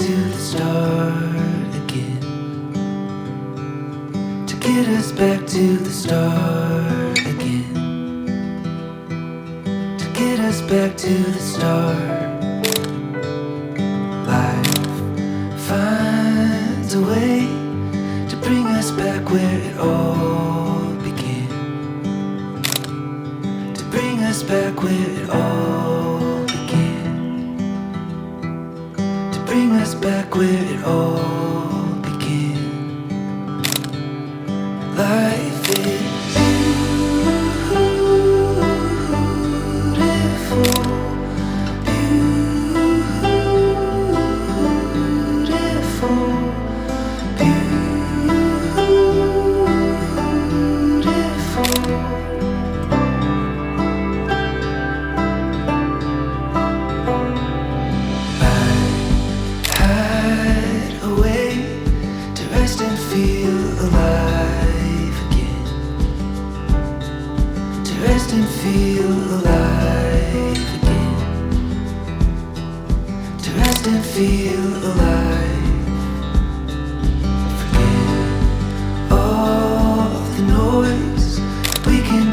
to the start again. To get us back to the start again. To get us back to the start. Life finds a way to bring us back where it all began. To bring us back where it all began. To bring us back where it all began. Life is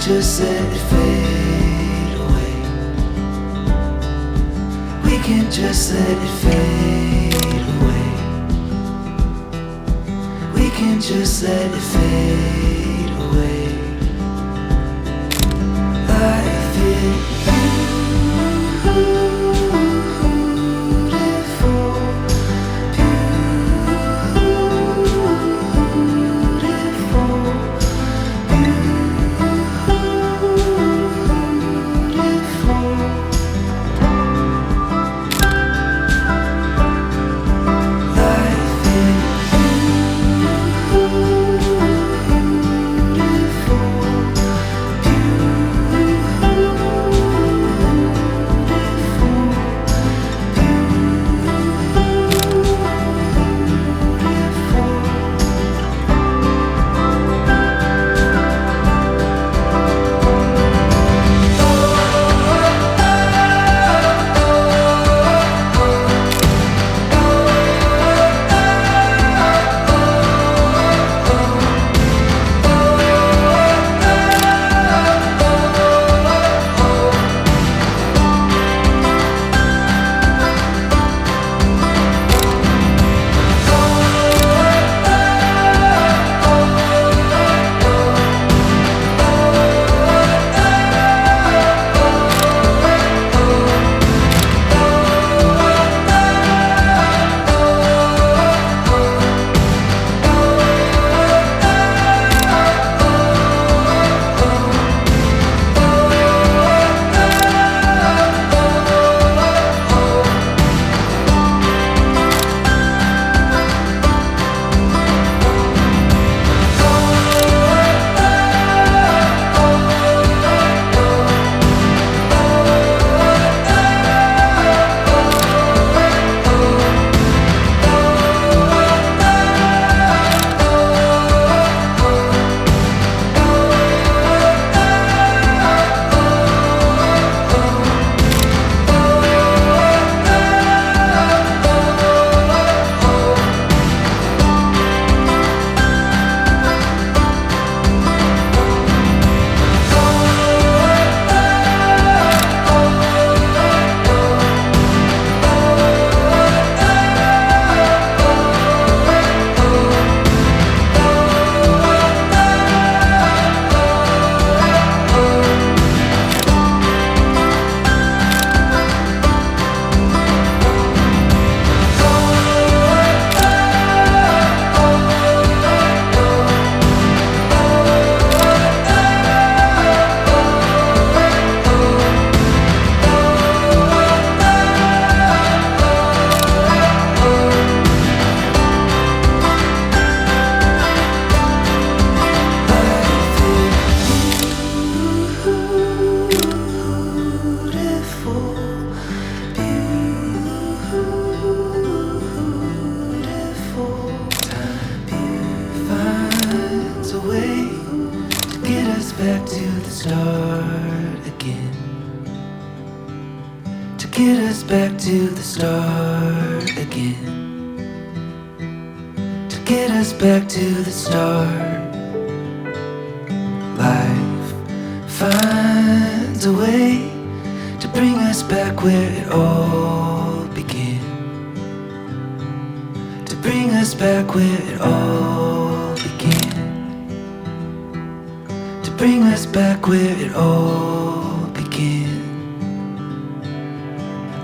just let it fade away. We can just let it fade away. We can just let it fade away. Life is get us back to the start again. get us back to the start. Life finds a way to bring us back where it all began. To bring us back where it all began. To bring us back where it all began.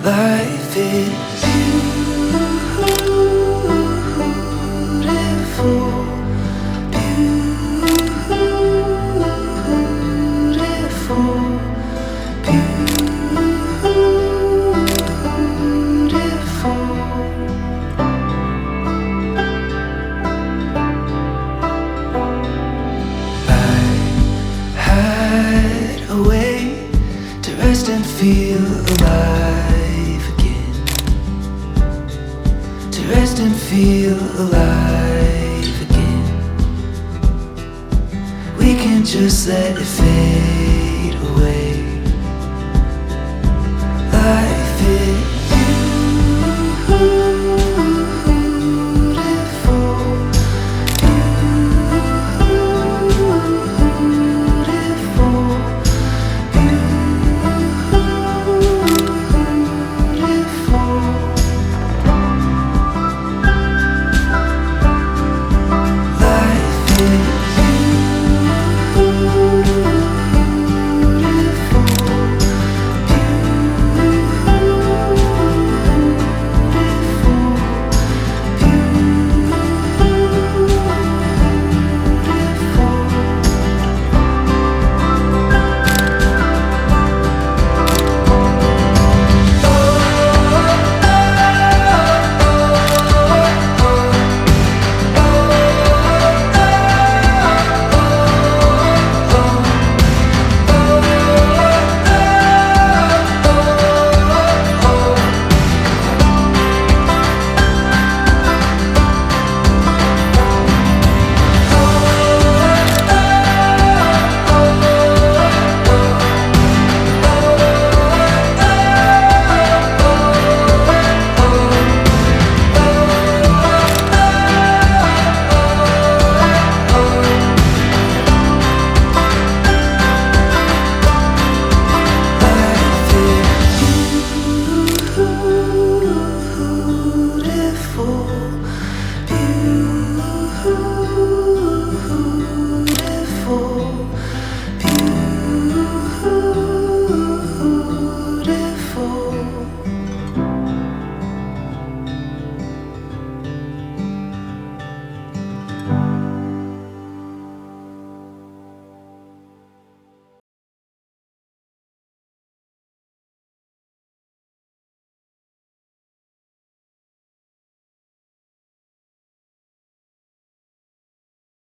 Life is beautiful, beautiful, beautiful. I had a way to rest and feel alive again. To rest and feel alive again. We can just let it fade.